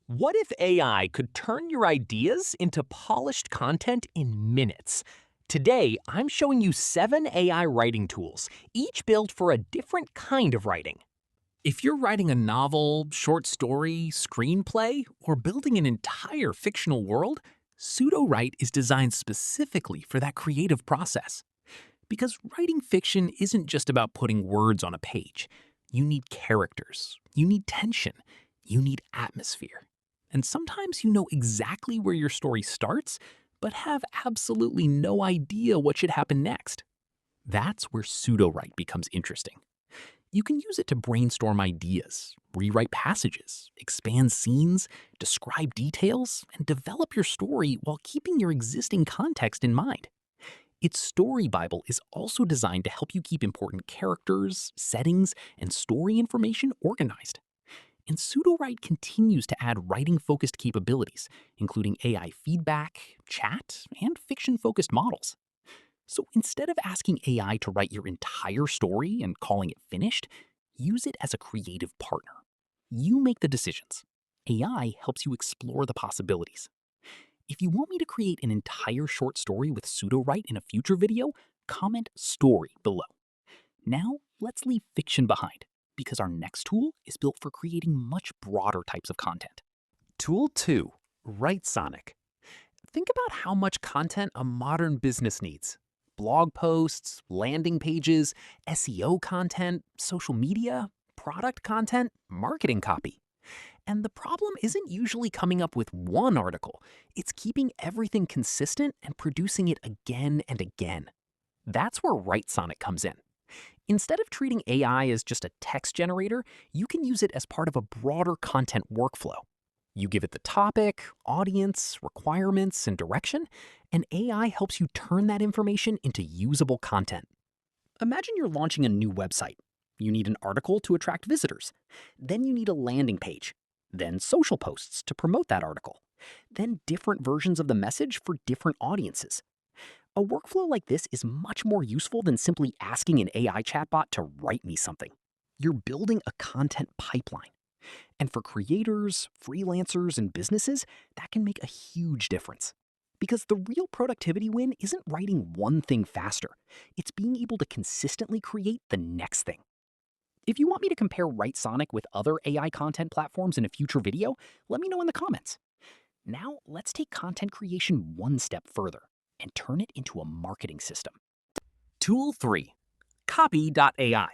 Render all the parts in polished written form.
What if AI could turn your ideas into polished content in minutes? Today, I'm showing you 7 AI writing tools, each built for a different kind of writing. If you're writing a novel, short story, screenplay, or building an entire fictional world, Pseudo-Write is designed specifically for that creative process. Because writing fiction isn't just about putting words on a page. You need characters, you need tension, you need atmosphere. And sometimes you know exactly where your story starts, but have absolutely no idea what should happen next. That's where pseudo-write becomes interesting. You can use it to brainstorm ideas, rewrite passages, expand scenes, describe details, and develop your story while keeping your existing context in mind. Its Story Bible is also designed to help you keep important characters, settings, and story information organized. And Pseudo-Write continues to add writing-focused capabilities, including AI feedback, chat, and fiction-focused models. So instead of asking AI to write your entire story and calling it finished, use it as a creative partner. You make the decisions. AI helps you explore the possibilities. If you want me to create an entire short story with Pseudo-Write in a future video, comment story below. Now, let's leave fiction behind, because our next tool is built for creating much broader types of content. Tool 2. Write Sonic. Think about how much content a modern business needs. Blog posts, landing pages, SEO content, social media, product content, marketing copy. And the problem isn't usually coming up with one article. It's keeping everything consistent and producing it again and again. That's where WriteSonic comes in. Instead of treating AI as just a text generator, you can use it as part of a broader content workflow. You give it the topic, audience, requirements, and direction, and AI helps you turn that information into usable content. Imagine you're launching a new website. You need an article to attract visitors. Then you need a landing page. Then social posts to promote that article. Then different versions of the message for different audiences. A workflow like this is much more useful than simply asking an AI chatbot to write me something. You're building a content pipeline. And for creators, freelancers, and businesses, that can make a huge difference. Because the real productivity win isn't writing one thing faster. It's being able to consistently create the next thing. If you want me to compare WriteSonic with other AI content platforms in a future video, let me know in the comments. Now, let's take content creation one step further and turn it into a marketing system. Tool 3. Copy.ai.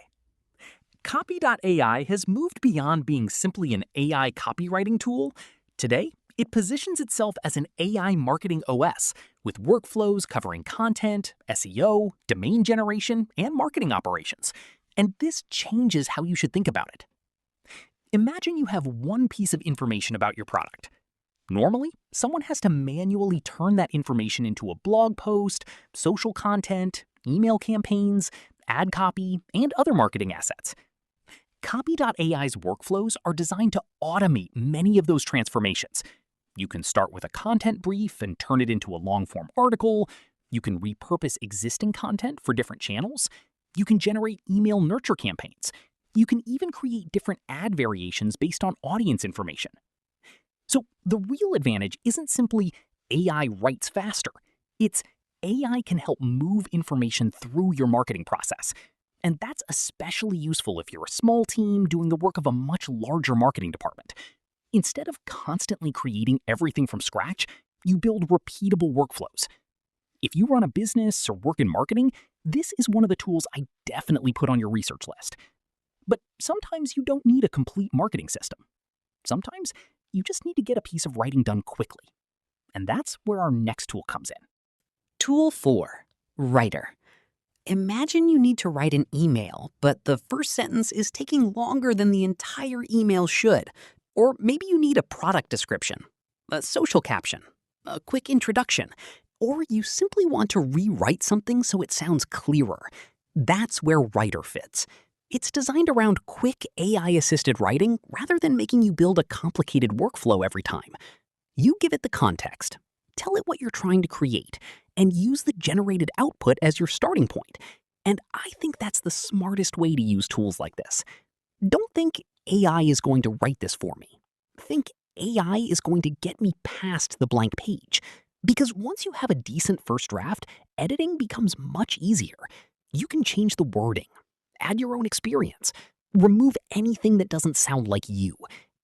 Copy.ai has moved beyond being simply an AI copywriting tool. Today, it positions itself as an AI marketing OS with workflows covering content, SEO, domain generation, and marketing operations. And this changes how you should think about it. Imagine you have one piece of information about your product. Normally, someone has to manually turn that information into a blog post, social content, email campaigns, ad copy, and other marketing assets. Copy.ai's workflows are designed to automate many of those transformations. You can start with a content brief and turn it into a long-form article. You can repurpose existing content for different channels. You can generate email nurture campaigns. You can even create different ad variations based on audience information. So the real advantage isn't simply AI writes faster. It's AI can help move information through your marketing process. And that's especially useful if you're a small team doing the work of a much larger marketing department. Instead of constantly creating everything from scratch, you build repeatable workflows. If you run a business or work in marketing, this is one of the tools I definitely put on your research list. But sometimes you don't need a complete marketing system. Sometimes you just need to get a piece of writing done quickly. And that's where our next tool comes in. Tool 4. Writer. Imagine you need to write an email, but the first sentence is taking longer than the entire email should. Or maybe you need a product description, a social caption, a quick introduction, or you simply want to rewrite something so it sounds clearer. That's where Writer fits. It's designed around quick AI-assisted writing rather than making you build a complicated workflow every time. You give it the context, tell it what you're trying to create, and use the generated output as your starting point. And I think that's the smartest way to use tools like this. Don't think AI is going to write this for me. Think AI is going to get me past the blank page. Because once you have a decent first draft, editing becomes much easier. You can change the wording, add your own experience, remove anything that doesn't sound like you,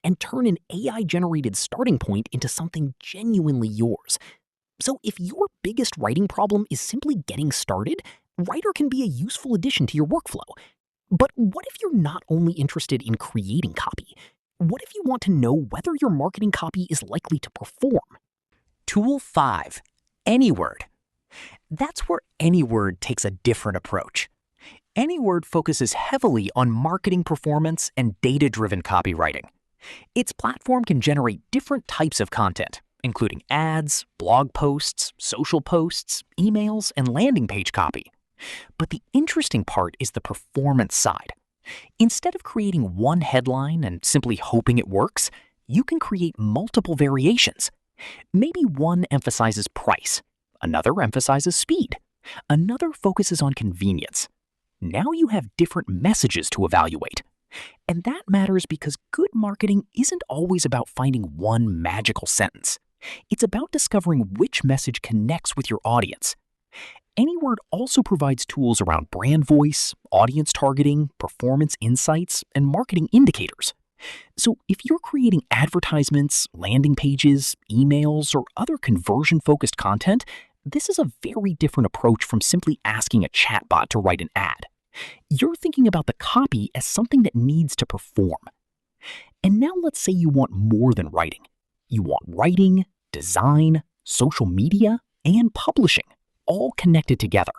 and turn an AI-generated starting point into something genuinely yours. So if your biggest writing problem is simply getting started, Writer can be a useful addition to your workflow. But what if you're not only interested in creating copy? What if you want to know whether your marketing copy is likely to perform? Tool 5, AnyWord. That's where AnyWord takes a different approach. AnyWord focuses heavily on marketing performance and data-driven copywriting. Its platform can generate different types of content, including ads, blog posts, social posts, emails, and landing page copy. But the interesting part is the performance side. Instead of creating one headline and simply hoping it works, you can create multiple variations. Maybe one emphasizes price, another emphasizes speed, another focuses on convenience. Now you have different messages to evaluate. And that matters because good marketing isn't always about finding one magical sentence. It's about discovering which message connects with your audience. AnyWord also provides tools around brand voice, audience targeting, performance insights, and marketing indicators. So if you're creating advertisements, landing pages, emails, or other conversion-focused content, this is a very different approach from simply asking a chatbot to write an ad. You're thinking about the copy as something that needs to perform. And now let's say you want more than writing. You want writing, design, social media, and publishing, all connected together.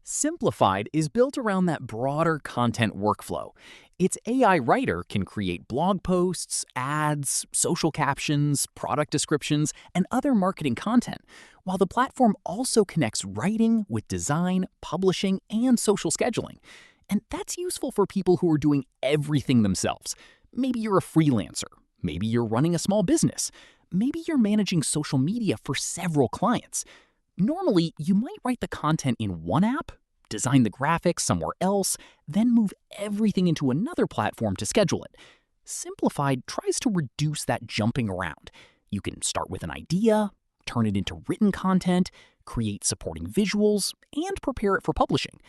Simplified is built around that broader content workflow. Its AI writer can create blog posts, ads, social captions, product descriptions, and other marketing content, while the platform also connects writing with design, publishing, and social scheduling. And that's useful for people who are doing everything themselves. Maybe you're a freelancer. Maybe you're running a small business. Maybe you're managing social media for several clients. Normally, you might write the content in one app, design the graphics somewhere else, then move everything into another platform to schedule it. Simplified tries to reduce that jumping around. You can start with an idea, turn it into written content, create supporting visuals, and prepare it for publishing.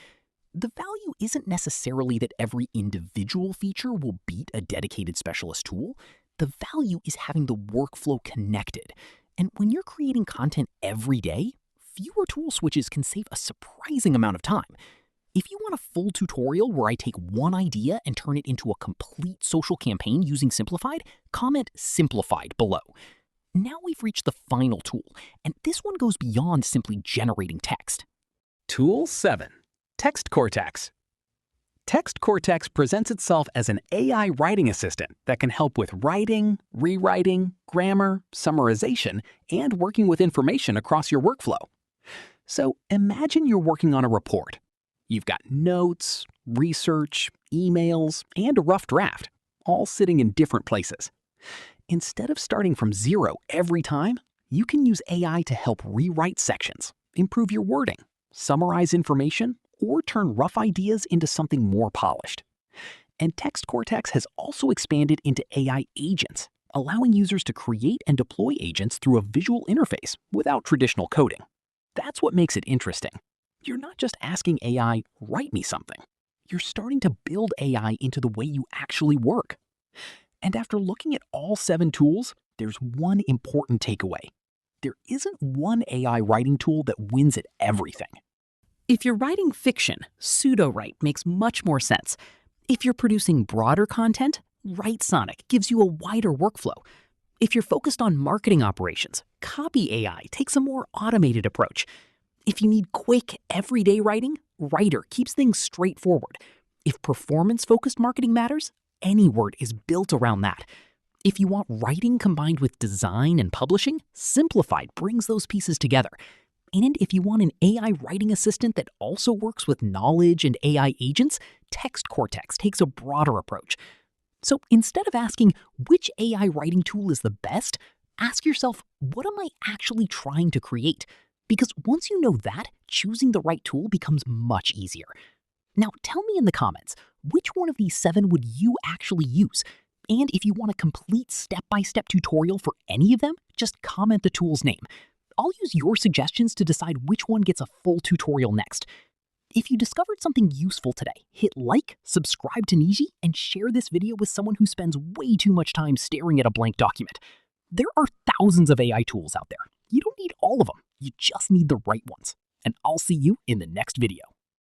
The value isn't necessarily that every individual feature will beat a dedicated specialist tool. The value is having the workflow connected. And when you're creating content every day, fewer tool switches can save a surprising amount of time. If you want a full tutorial where I take one idea and turn it into a complete social campaign using Simplified, comment Simplified below. Now we've reached the final tool, and this one goes beyond simply generating text. Tool 7. Text Cortex. Text Cortex presents itself as an AI writing assistant that can help with writing, rewriting, grammar, summarization, and working with information across your workflow. So imagine you're working on a report. You've got notes, research, emails, and a rough draft, all sitting in different places. Instead of starting from zero every time, you can use AI to help rewrite sections, improve your wording, summarize information, or turn rough ideas into something more polished. And Text Cortex has also expanded into AI agents, allowing users to create and deploy agents through a visual interface without traditional coding. That's what makes it interesting. You're not just asking AI, write me something. You're starting to build AI into the way you actually work. And after looking at all 7 tools, there's one important takeaway. There isn't one AI writing tool that wins at everything. If you're writing fiction, pseudo-write makes much more sense. If you're producing broader content, Write Sonic gives you a wider workflow. If you're focused on marketing operations, Copy AI takes a more automated approach. If you need quick, everyday writing, Writer keeps things straightforward. If performance-focused marketing matters, AnyWord is built around that. If you want writing combined with design and publishing, Simplified brings those pieces together. And if you want an AI writing assistant that also works with knowledge and AI agents, Text Cortex takes a broader approach. So instead of asking which AI writing tool is the best, ask yourself, what am I actually trying to create? Because once you know that, choosing the right tool becomes much easier. Now tell me in the comments, which one of these 7 would you actually use? And if you want a complete step-by-step tutorial for any of them, just comment the tool's name. I'll use your suggestions to decide which one gets a full tutorial next. If you discovered something useful today, hit like, subscribe to Nichezy, and share this video with someone who spends way too much time staring at a blank document. There are thousands of AI tools out there. You don't need all of them. You just need the right ones. And I'll see you in the next video.